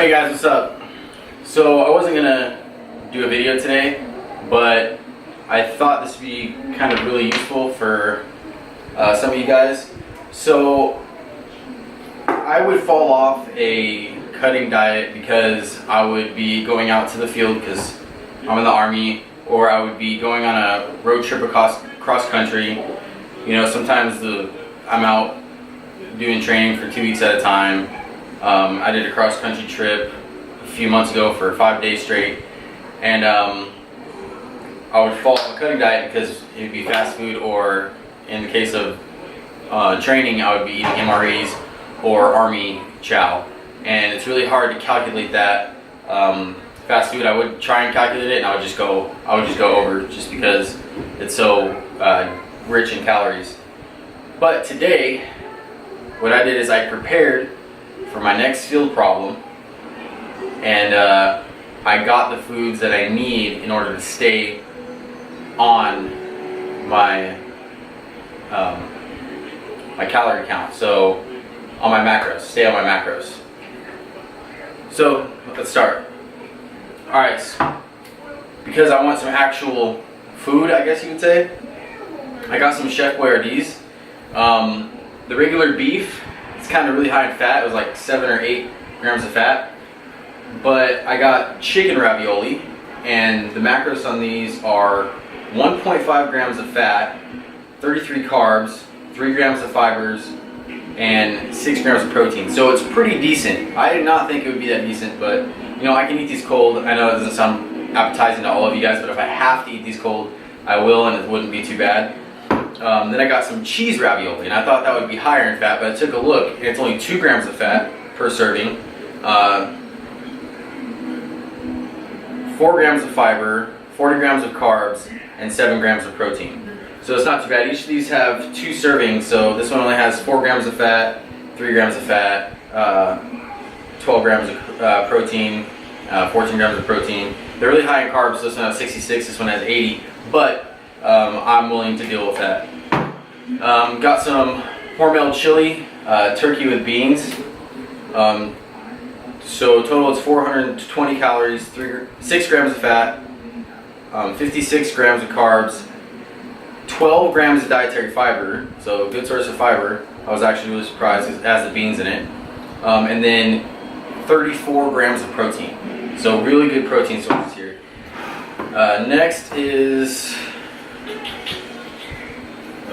Hey guys, what's up? So I wasn't gonna do a video today, but I thought this would be kind of really useful for some of you guys. So I would fall off a cutting diet because I would be going out to the field because I'm in the Army, or I would be going on a road trip across country. You know, sometimes I'm out doing training for 2 weeks at a time. I did a cross country trip a few months ago for 5 days straight, and I would fall off a cutting diet because it would be fast food, or in the case of training, I would be eating MREs or Army chow, and it's really hard to calculate that. Fast food, I would try and calculate it, and I would just go over just because it's so rich in calories. But today, what I did is I prepared for my next field problem, and I got the foods that I need in order to stay on my my calorie count. So on my macros, stay on my macros. So let's start. All right, because I want some actual food, I guess you could say, I got some Chef Boyardees. The regular beef, it's kind of really high in fat. It was like 7 or 8 grams of fat. But I got chicken ravioli, and the macros on these are 1.5 grams of fat, 33 carbs, 3 grams of fibers, and 6 grams of protein. So it's pretty decent. I did not think it would be that decent, but you know, I can eat these cold. I know it doesn't sound appetizing to all of you guys, but if I have to eat these cold, I will, and it wouldn't be too bad. Then I got some cheese ravioli, and I thought that would be higher in fat, but I took a look, and it's only 2 grams of fat per serving, 4 grams of fiber, 40 grams of carbs, and 7 grams of protein. So it's not too bad. Each of these have 2 servings, so this one only has 4 grams of fat, 3 grams of fat, 12 grams of protein, 14 grams of protein. They're really high in carbs, so this one has 66, this one has 80, but I'm willing to deal with that. Got some Hormel chili, turkey with beans. So total it's 420 calories, 6 grams of fat, 56 grams of carbs, 12 grams of dietary fiber, so good source of fiber. I was actually really surprised because it has the beans in it. And then 34 grams of protein. So really good protein sources here. Next is,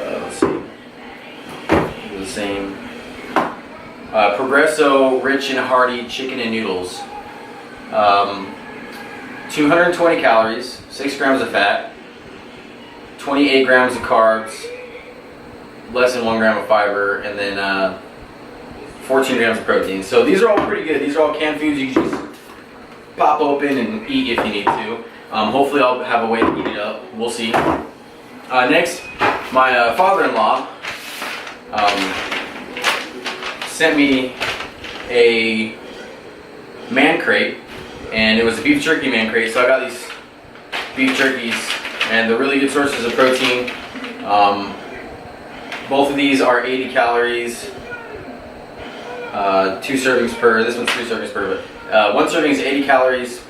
let's see, the same. Progresso rich and hearty chicken and noodles. 220 calories, 6 grams of fat, 28 grams of carbs, less than 1 gram of fiber, and then 14 grams of protein. So these are all pretty good. These are all canned foods you can just pop open and eat if you need to. Hopefully I'll have a way to heat it up. We'll see. Next, my father-in-law sent me a man crate, and it was a beef jerky man crate. So I got these beef jerkies, and they're really good sources of protein. Both of these are 80 calories, 2 servings per. This one's 3 servings per, but 1 serving is 80 calories,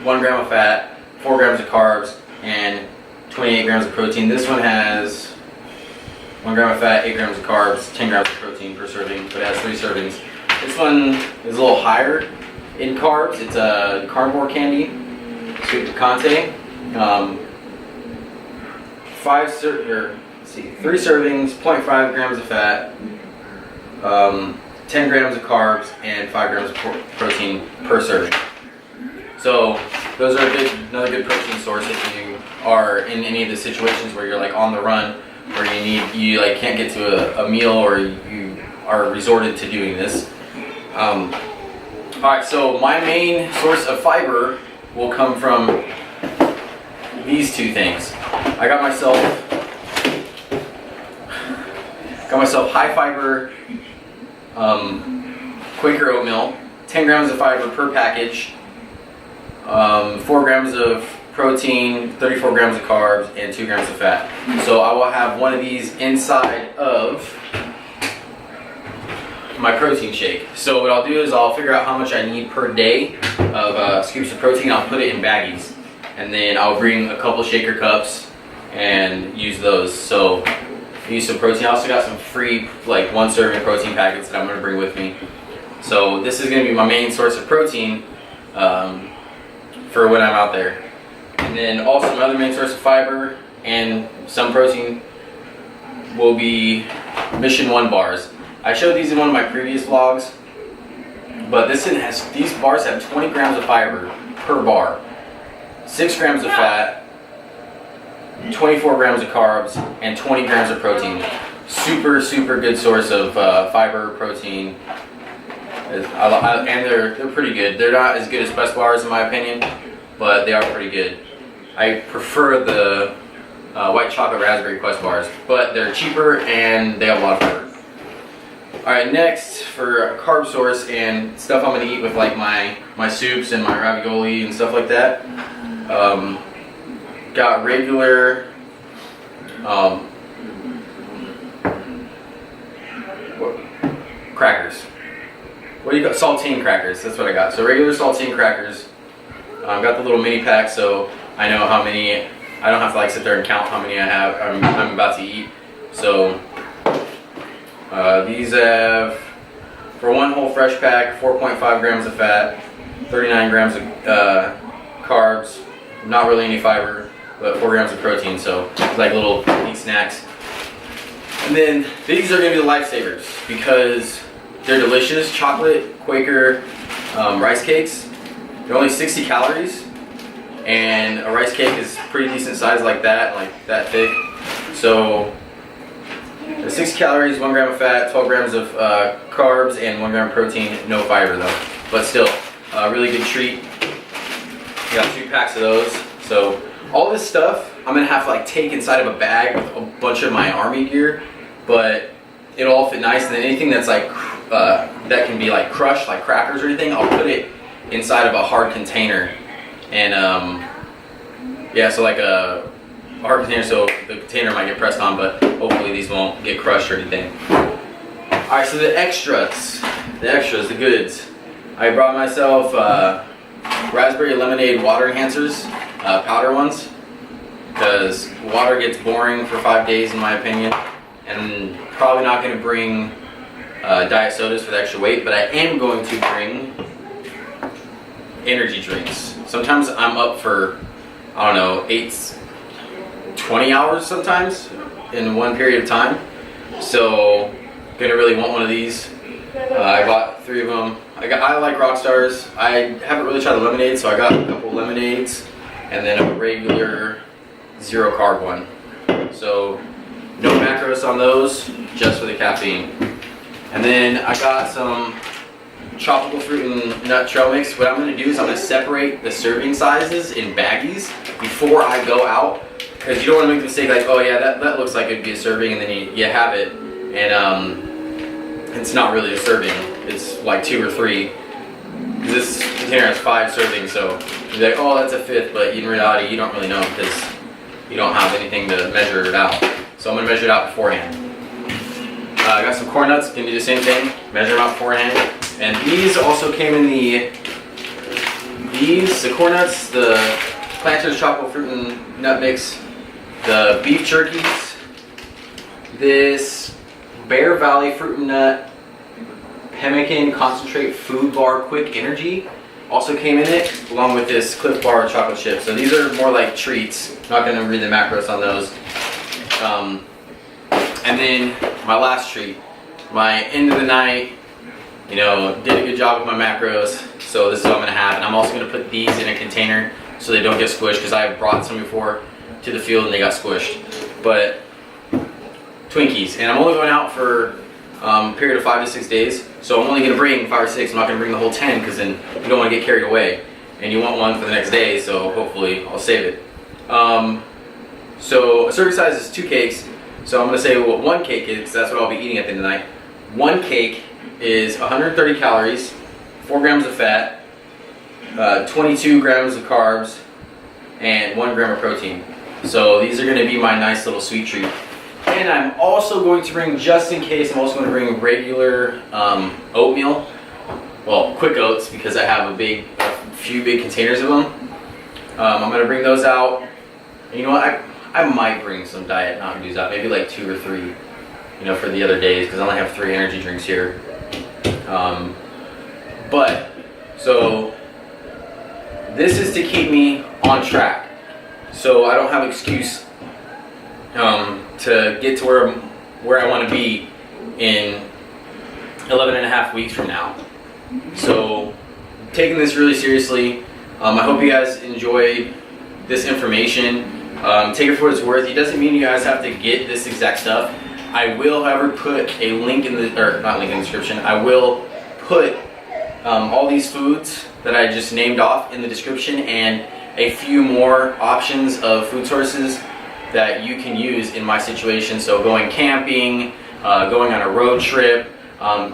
1 gram of fat, 4 grams of carbs, and 28 grams of protein. This one has 1 gram of fat, 8 grams of carbs, 10 grams of protein per serving, but it has 3 servings. This one is a little higher in carbs. It's a carnivore candy, sweet picante. 3 servings, 0.5 grams of fat, 10 grams of carbs, and 5 grams of protein per serving. So those are another good protein source if you are in any of the situations where you're like on the run, where you like can't get to a meal, or you are resorted to doing this. Alright, so my main source of fiber will come from these 2 things. I got myself high fiber Quaker oatmeal, 10 grams of fiber per package, 4 grams of protein, 34 grams of carbs, and 2 grams of fat. So I will have one of these inside of my protein shake. So what I'll do is I'll figure out how much I need per day of scoops of protein. I'll put it in baggies, and then I'll bring a couple shaker cups and use those. So use some protein. I also got some free like 1 serving protein packets that I'm going to bring with me. So this is going to be my main source of protein for when I'm out there. And then also my other main source of fiber and some protein will be Mission 1 bars. I showed these in one of my previous vlogs, but these bars have 20 grams of fiber per bar, 6 grams of fat, 24 grams of carbs, and 20 grams of protein. Super good source of fiber, protein, and they're pretty good. They're not as good as Quest bars in my opinion, but they are pretty good. I prefer the white chocolate raspberry Quest bars, but they're cheaper and they have a lot of fiber. Alright, next for a carb source and stuff I'm going to eat with like my soups and my ravioli and stuff like that. Got regular crackers. What do you got? Saltine crackers. That's what I got. So regular saltine crackers. Got the little mini pack, so I know how many. I don't have to like sit there and count how many I have. I'm about to eat. So these have, for one whole fresh pack, 4.5 grams of fat, 39 grams of carbs, not really any fiber, but 4 grams of protein. So it's like little neat snacks. And then these are going to be the lifesavers because they're delicious. Chocolate Quaker rice cakes. They're only 60 calories, and a rice cake is pretty decent size like that, thick. So 6 calories, 1 gram of fat, 12 grams of carbs, and 1 gram of protein. No fiber though, but still a really good treat. You got 2 packs of those. So all this stuff I'm gonna have to like take inside of a bag with a bunch of my army gear, but it'll all fit nice. And then anything that's like that can be like crushed, like crackers or anything, I'll put it inside of a hard container. And yeah, so like a hard container, so the container might get pressed on, but hopefully these won't get crushed or anything. Alright, so the extras, the goods. I brought myself raspberry lemonade water enhancers, powder ones, because water gets boring for 5 days in my opinion, and probably not going to bring diet sodas for the extra weight, but I am going to bring energy drinks. Sometimes I'm up for, I don't know, 20 hours sometimes in one period of time, so gonna really want one of these. I bought 3 of them. I like Rockstars. I haven't really tried the lemonade, so I got a couple lemonades and then a regular 0 carb one. So no macros on those, just for the caffeine. And then I got some tropical fruit and nut trail mix. What I'm going to do is I'm going to separate the serving sizes in baggies before I go out, because you don't want to make the mistake like, oh yeah, that looks like it'd be a serving, and then you have it and it's not really a serving. It's like 2 or 3. This container has 5 servings, so you're like, oh, that's a 5th, but in reality you don't really know because you don't have anything to measure it out. So I'm going to measure it out beforehand. I got some corn nuts, can do the same thing, measure them out beforehand. And these also came in the corn nuts, the Planters tropical fruit and nut mix, the beef jerkies, this Bear Valley fruit and nut pemmican concentrate food bar quick energy also came in it, along with this Clif Bar chocolate chip. So these are more like treats. Not going to read the macros on those. And then my last treat, my end of the night, you know, did a good job with my macros, so this is what I'm going to have. And I'm also going to put these in a container so they don't get squished, because I brought some before to the field and they got squished. But Twinkies, and I'm only going out for a period of 5 to 6 days, so I'm only going to bring 5 or 6. I'm not going to bring the whole 10, because then you don't want to get carried away, and you want one for the next day, so hopefully I'll save it. So a serving size is 2 cakes, so I'm going to say what 1 cake is, because that's what I'll be eating at the end of the night. 1 cake is 130 calories, 4 grams of fat, 22 grams of carbs, and 1 gram of protein. So these are going to be my nice little sweet treat. And And I'm also going to bring, just in case, I'm also going to bring regular oatmeal. Well, quick oats, because I have a few big containers of them. I'm going to bring those out. You know what? I might bring some Diet Mountain Dews out, maybe like 2 or 3, you know, for the other days, because I only have 3 energy drinks here. So this is to keep me on track, so I don't have an excuse to get to where I want to be in 11 and a half weeks from now. So taking this really seriously. I hope you guys enjoyed this information. Take it for what it's worth. It doesn't mean you guys have to get this exact stuff. I will, however, put a link in the, or not link in the description. I will put all these foods that I just named off in the description, and a few more options of food sources that you can use in my situation. So going camping, going on a road trip,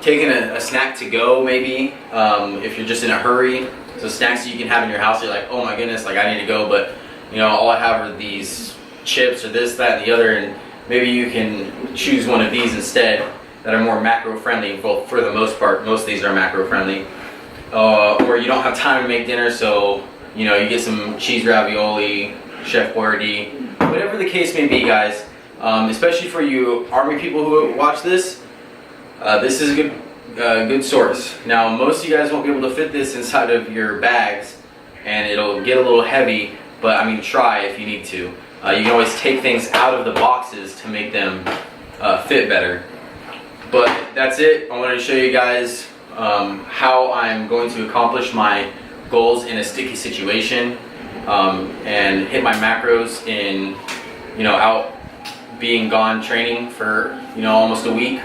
taking a snack to go maybe, if you're just in a hurry. So snacks that you can have in your house, you're like, oh my goodness, like I need to go, but you know, all I have are these chips or this, that, and the other, and maybe you can choose one of these instead that are more macro friendly. Well, for the most part, most of these are macro friendly. Or you don't have time to make dinner, so you know, you get some cheese ravioli, Chef Boyardee, whatever the case may be, guys. Especially for you Army people who watch this, this is a good source. Now, most of you guys won't be able to fit this inside of your bags, and it'll get a little heavy. But I mean, try if you need to. You can always take things out of the boxes to make them fit better. But that's it. I wanted to show you guys how I'm going to accomplish my goals in a sticky situation, and hit my macros in, you know, out being gone training for, you know, almost a week.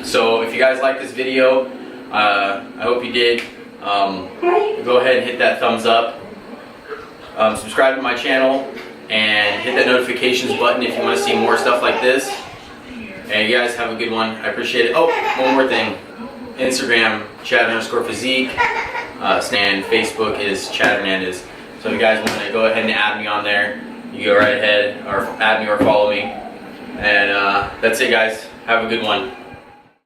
So if you guys like this video, I hope you did. Go ahead and hit that thumbs up. Subscribe to my channel and hit that notifications button if you want to see more stuff like this. And you guys have a good one. I appreciate it. Oh, one more thing. Instagram, Chad_physique. And Facebook is Chad Hernandez. So if you guys want to go ahead and add me on there, you go right ahead, or add me or follow me. And that's it, guys. Have a good one.